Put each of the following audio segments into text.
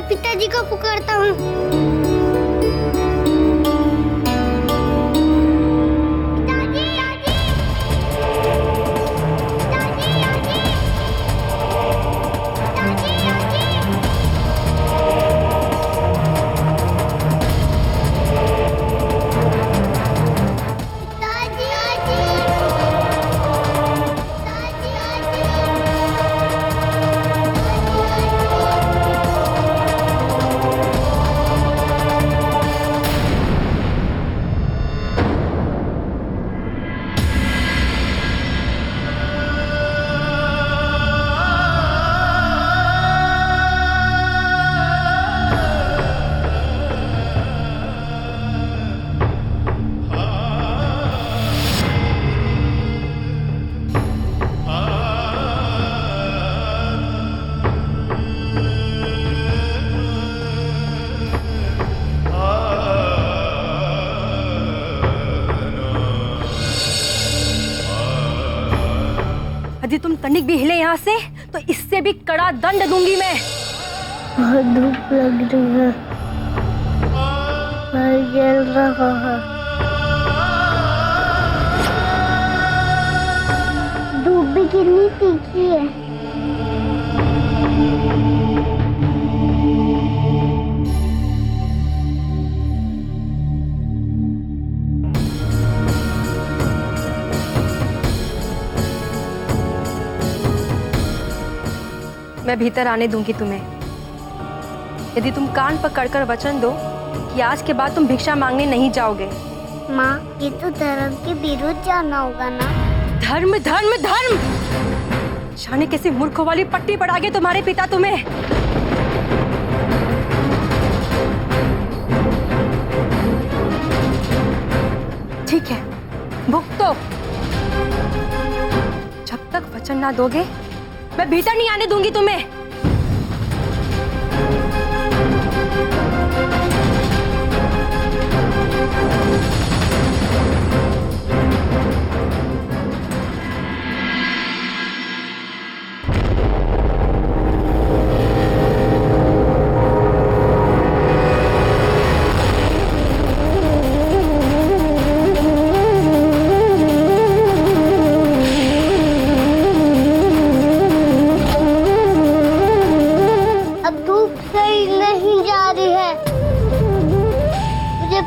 मैं पिताजी को पुकारता हूँ। यदि तुम तनिक भी हिले यहाँ से तो इससे भी कड़ा दंड दूंगी मैं। बहुत धूप लग रही है, मैं जल रहा है। धूप भी कितनी तीखी है। मैं भीतर आने दूंगी तुम्हें, यदि तुम कान पकड़कर वचन दो कि आज के बाद तुम भिक्षा मांगने नहीं जाओगे। माँ, ये तो धर्म के विरुद्ध जाना होगा ना। धर्म धर्म धर्म, जाने कैसे मूर्खों वाली पट्टी पड़ा गए तुम्हारे पिता तुम्हें। ठीक है, भुगतो। जब तक वचन ना दोगे मैं भीतर नहीं आने दूंगी तुम्हें।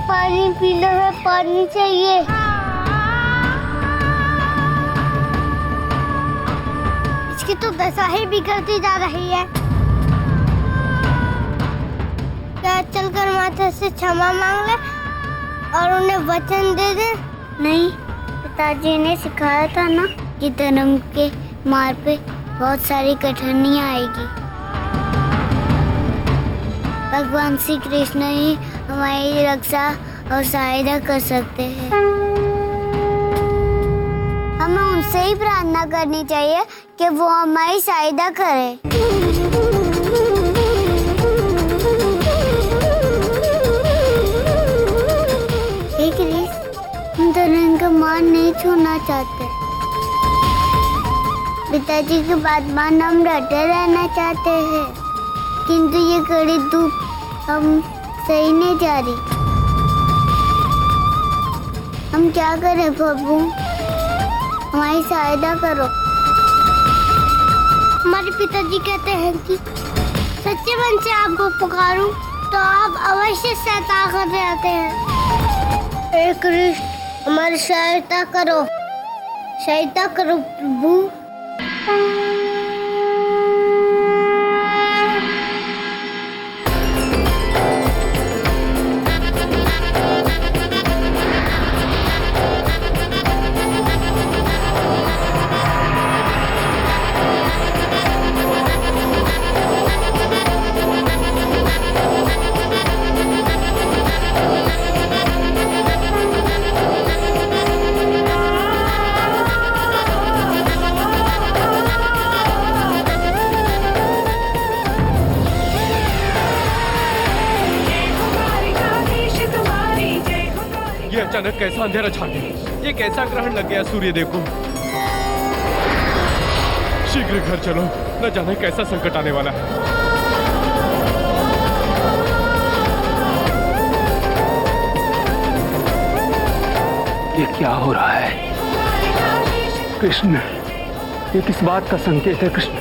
पानी पीना है, पानी चाहिए। इसकी तो दशा ही बिगड़ती जा रही है। क्या चलकर माता से क्षमा मांग ले और उन्हें वचन दे दे? नहीं, पिताजी ने सिखाया था ना कि धर्म के मार्ग पे बहुत सारी कठिनाइयाँ आएगी। भगवान श्री कृष्ण ही हमारी रक्षा और सहायता कर सकते हैं। हमें उनसे ही प्रार्थना करनी चाहिए कि वो हमारी सहायता करे। हे कृष्ण, हम धर्म का मान नहीं छोड़ना चाहते। पिताजी की बात मान हम डटे रहना चाहते हैं, किंतु ये कड़ी धूप हम सही नहीं जा रही। हम क्या करें प्रभु, हमारी सहायता करो। हमारे पिताजी कहते हैं कि सच्चे मन से आपको पुकारूं तो आप अवश्य सहायता कर जाते हैं। हे कृष्ण, हमारी सहायता करो प्रभु। ये अचानक कैसा अंधेरा छा गया? ये कैसा ग्रहण लग गया? सूर्य देखो। शीघ्र घर चलो, न जाने कैसा संकट आने वाला है। ये क्या हो रहा है? कृष्ण, ये किस बात का संकेत है कृष्ण?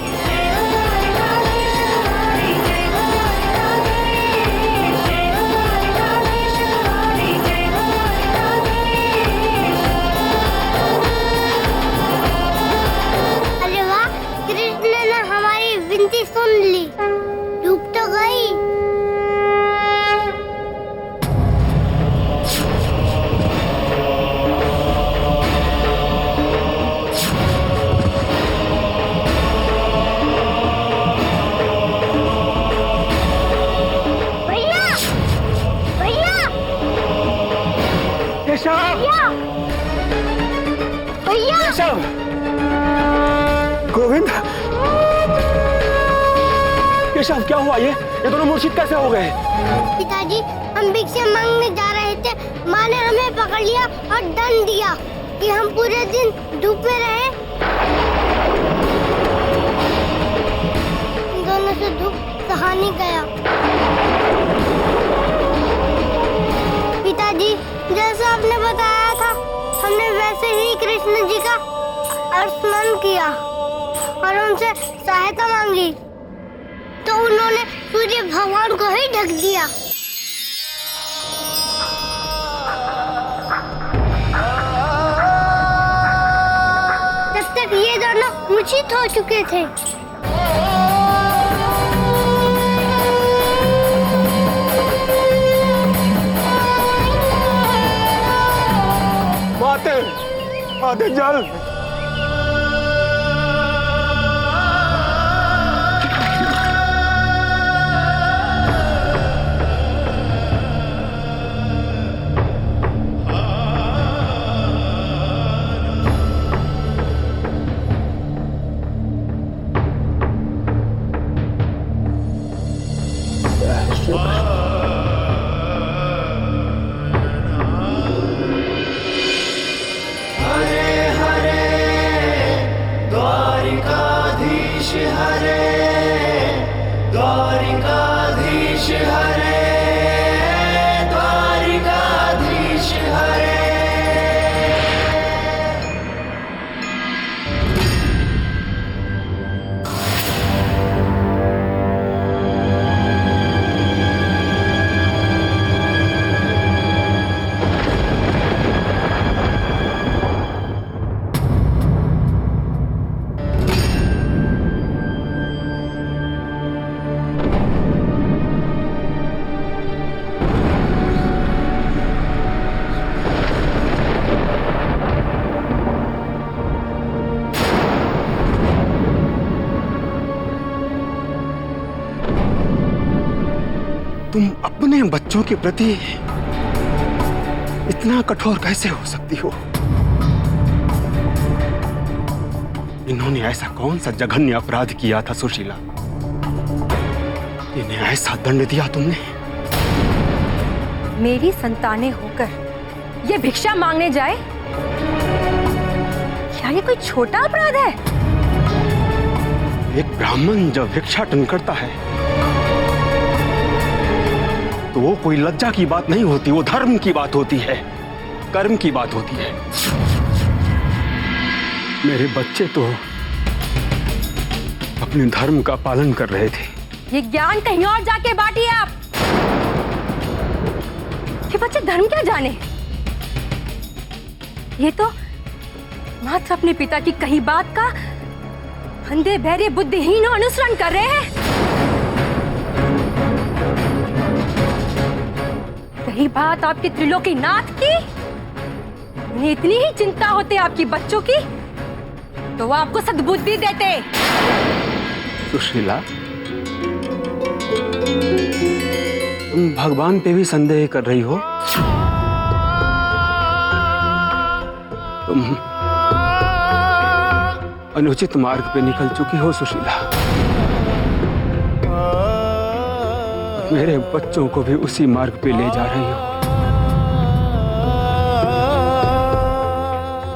अरे वाह, कृष्ण ने हमारी विनती सुन ली, डूब तो गई। भैया केशव! गोविंद! केशव, क्या हुआ? ये दोनों मूर्छित कैसे हो गए? पिताजी, हम भिक्षा मांगने जा रहे थे, माँ ने हमें पकड़ लिया और दंड दिया कि हम पूरे दिन धूप में रहे। इन दोनों से धूप सहा नहीं गया। पिताजी, जैसा आपने बताया था, हमने वैसे ही कृष्ण जी का स्मरण किया और उनसे सहायता मांगी, तो उन्होंने सूर्य भगवान को ही ढक दिया। तब तक ये दोनों मूर्छित हो चुके थे। माते जल! तुम अपने बच्चों के प्रति इतना कठोर कैसे हो सकती हो? इन्होंने ऐसा कौन सा जघन्य अपराध किया था सुशीला? इन्हें ऐसा दंड दिया तुमने? मेरी संतानें होकर ये भिक्षा मांगने जाए, क्या ये कोई छोटा अपराध है? एक ब्राह्मण जब भिक्षाटन करता है तो वो कोई लज्जा की बात नहीं होती, वो धर्म की बात होती है, कर्म की बात होती है। मेरे बच्चे तो अपने धर्म का पालन कर रहे थे। ये ज्ञान कहीं और जाके बांटिए आप। ये बच्चे धर्म क्या जाने? ये तो मात्र अपने पिता की कही बात का अंधे बहरे बुद्धिहीन अनुसरण कर रहे हैं। रही बात आपके त्रिलोकी नाथ की, उन्हें इतनी ही चिंता होती आपकी बच्चों की तो वो आपको सद्बुद्धि देते। सुशीला, तुम भगवान पे भी संदेह कर रही हो? तुम अनुचित मार्ग पे निकल चुकी हो सुशीला। मेरे बच्चों को भी उसी मार्ग पे ले जा रही हो,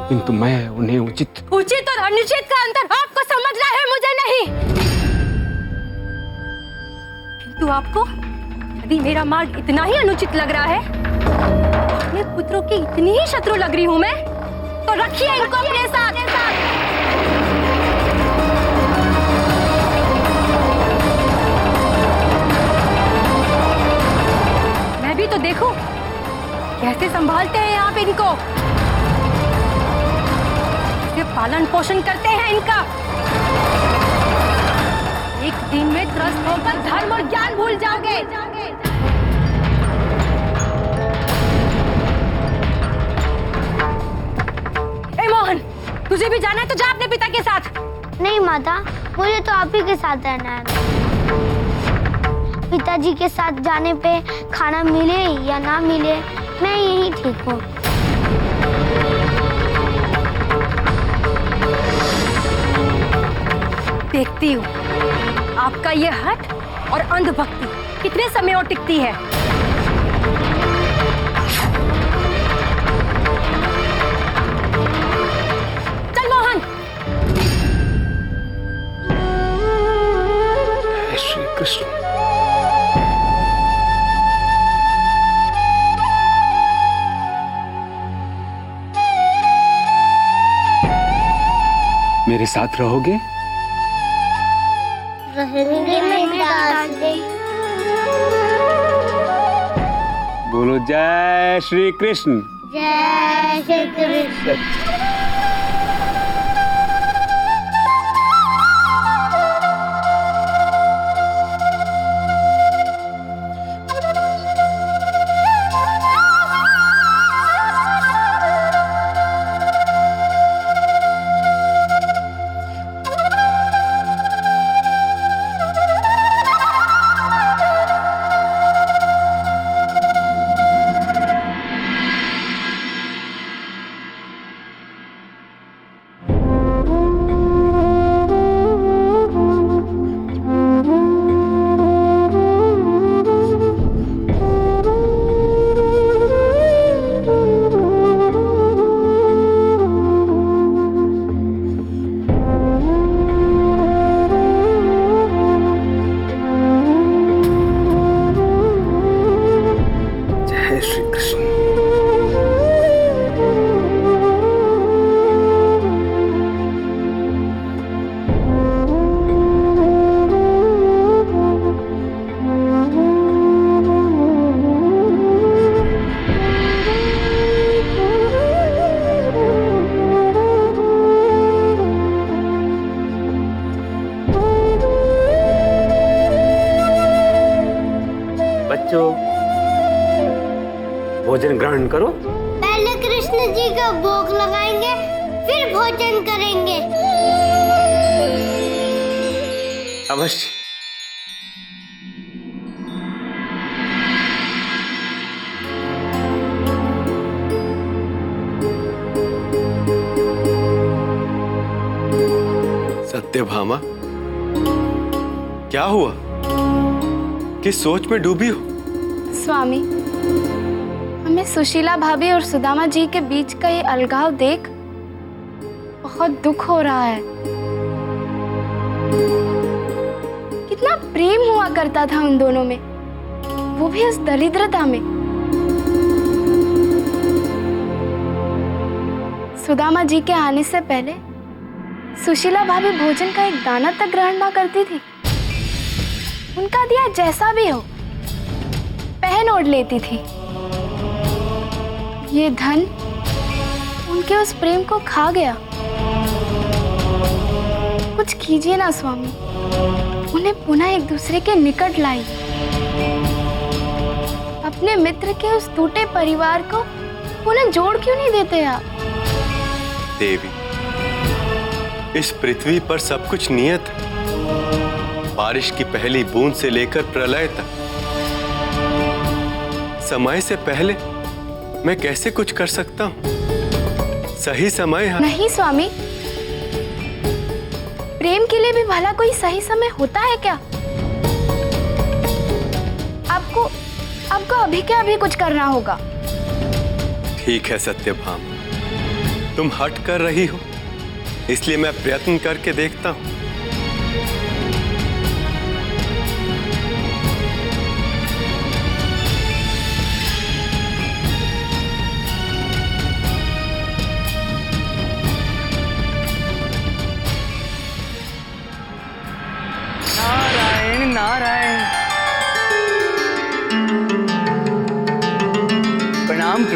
किंतु मैं उन्हें उचित और अनुचित का अंतर आपको समझना है, मुझे नहीं। किंतु आपको यदि मेरा मार्ग इतना ही अनुचित लग रहा है अपने पुत्रों की इतनी ही शत्रु लग रही हूँ मैं? तो रखिए इनको अपने साथ। मैं भी तो देखूं कैसे संभालते हैं आप इनको, कैसे पालन पोषण करते हैं इनका। एक दिन में त्रस्त होकर धर्म और ज्ञान भूल जाओगे। ए मोहन, तुझे भी जाना है तो जा अपने पिता के साथ। नहीं माता, मुझे तो आप ही के साथ रहना है। पिताजी के साथ जाने पे खाना मिले या ना मिले, मैं यही ठीक हूँ। देखती हूँ आपका ये हठ और अंधभक्ति कितने समय और टिकती है। चल मोहन। श्री कृष्ण। मेरे साथ रहोगे? बोलो जय श्री कृष्ण। जय श्री कृष्ण। बच्चों, भोजन ग्रहण करो। पहले कृष्ण जी का भोग लगाएंगे, फिर भोजन करेंगे। अवश्य। सत्यभामा, क्या हुआ? किस सोच में डूबी हो? स्वामी, हमें सुशीला भाभी और सुदामा जी के बीच का ये अलगाव देख बहुत दुख हो रहा है। कितना प्रेम हुआ करता था उन दोनों में, वो भी उस दरिद्रता में। सुदामा जी के आने से पहले सुशीला भाभी भोजन का एक दाना तक ग्रहण ना करती थी। उनका दिया जैसा भी हो पहन ओढ़ लेती थी। ये धन उनके उस प्रेम को खा गया। कुछ कीजिए ना स्वामी, उन्हें पुनः एक दूसरे के निकट लाई। अपने मित्र के उस टूटे परिवार को पुनः जोड़ क्यों नहीं देते आप? देवी, इस पृथ्वी पर सब कुछ नियत है। बारिश की पहली बूंद से लेकर प्रलय तक समय से पहले मैं कैसे कुछ कर सकता हूँ? सही समय है। नहीं स्वामी, प्रेम के लिए भी भला कोई सही समय होता है क्या? आपको अभी के अभी कुछ करना होगा। ठीक है सत्यभामा, तुम हट कर रही हो, इसलिए मैं प्रयत्न करके देखता हूँ।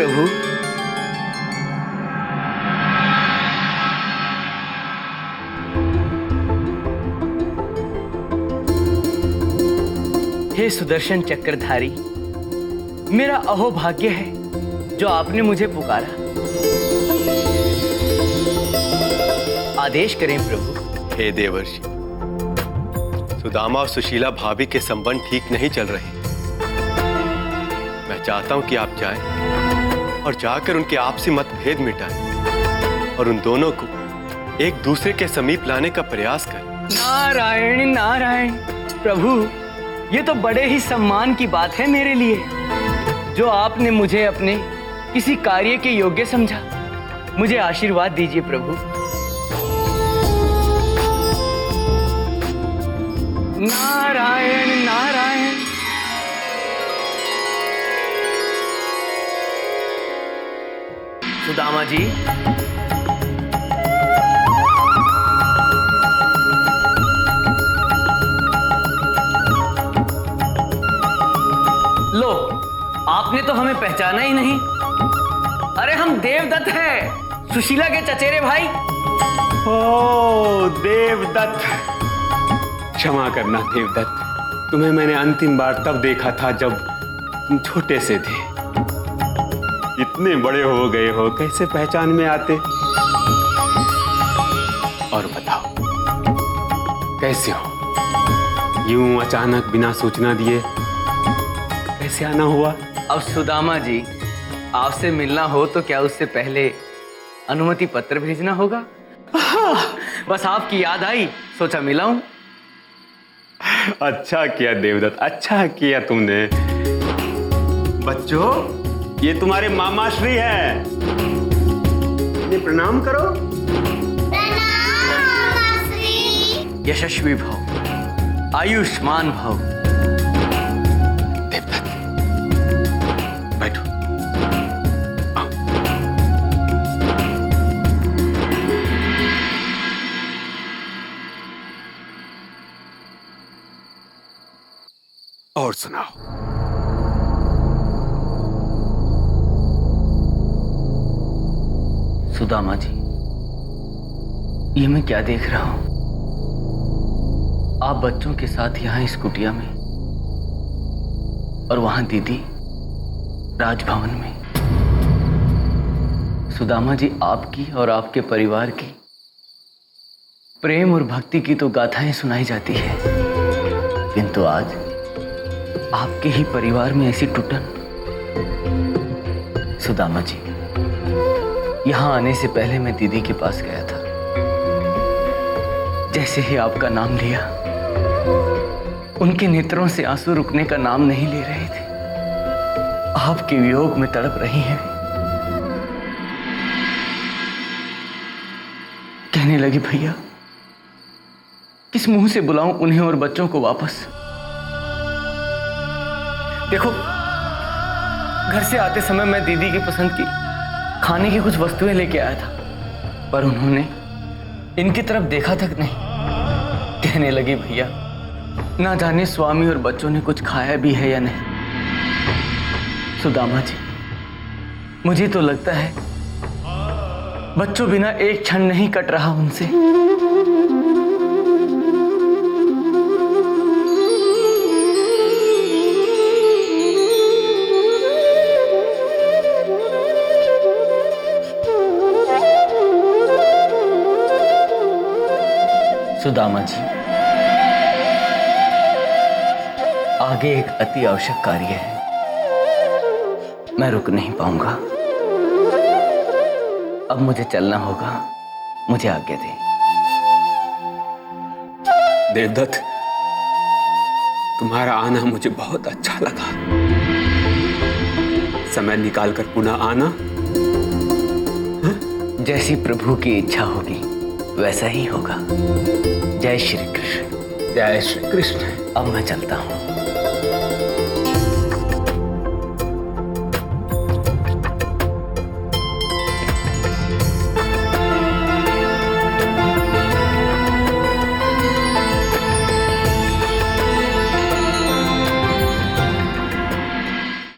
प्रभु। हे सुदर्शन चक्रधारी, मेरा अहोभाग्य है जो आपने मुझे पुकारा। आदेश करें प्रभु। हे देवर्षि, सुदामा और सुशीला भाभी के संबंध ठीक नहीं चल रहे। मैं चाहता हूं कि आप जाएं और जाकर उनके आपसी मतभेद मिटाएं और उन दोनों को एक दूसरे के समीप लाने का प्रयास करें। नारायण नारायण प्रभु, ये तो बड़े ही सम्मान की बात है मेरे लिए जो आपने मुझे अपने किसी कार्य के योग्य समझा। मुझे आशीर्वाद दीजिए प्रभु। नारायण नारायण। सुदामा जी, लो, आपने तो हमें पहचाना ही नहीं। अरे हम देवदत्त हैं, सुशीला के चचेरे भाई। ओ देवदत्त, क्षमा करना देवदत्त, तुम्हें मैंने अंतिम बार तब देखा था जब तुम छोटे से थे। इतने बड़े हो गए हो, कैसे पहचान में आते? और बताओ कैसे हो? यूं अचानक बिना सूचना दिए कैसे आना हुआ? अब सुदामा जी, आपसे मिलना हो तो क्या उससे पहले अनुमति पत्र भेजना होगा? बस आपकी याद आई, सोचा मिलाऊं। अच्छा किया देवदत्त, अच्छा किया तुमने। बच्चों, ये तुम्हारे मामा श्री है, इन्हें प्रणाम करो। यशस्वी भव, आयुष्मान भव। देवदत्त, बैठो। आओ। और सुनाओ। सुदामा जी, ये मैं क्या देख रहा हूं? आप बच्चों के साथ यहां इस कुटिया में और वहां दीदी राजभवन में। सुदामा जी, आपकी और आपके परिवार की प्रेम और भक्ति की तो गाथाएं सुनाई जाती है, किंतु आज आपके ही परिवार में ऐसी टूटन। सुदामा जी, यहां आने से पहले मैं दीदी के पास गया था। जैसे ही आपका नाम लिया, उनके नेत्रों से आंसू रुकने का नाम नहीं ले रहे थे। आपके वियोग में तड़प रही हैं। कहने लगी, भैया किस मुंह से बुलाऊं उन्हें और बच्चों को वापस? देखो, घर से आते समय मैं दीदी की पसंद की खाने की कुछ वस्तुएं लेके आया था, पर उन्होंने इनकी तरफ देखा तक नहीं। कहने लगी, भैया ना जाने स्वामी और बच्चों ने कुछ खाया भी है या नहीं। सुदामा जी, मुझे तो लगता है बच्चों बिना एक क्षण नहीं कट रहा उनसे। सुदामा जी, आगे एक अति आवश्यक कार्य है, मैं रुक नहीं पाऊंगा। अब मुझे चलना होगा, मुझे आज्ञा दें। देवदत्त, तुम्हारा आना मुझे बहुत अच्छा लगा। समय निकालकर पुनः आना। जैसी प्रभु की इच्छा होगी वैसा ही होगा। जय श्री कृष्ण। जय श्री कृष्ण। अब मैं चलता हूँ।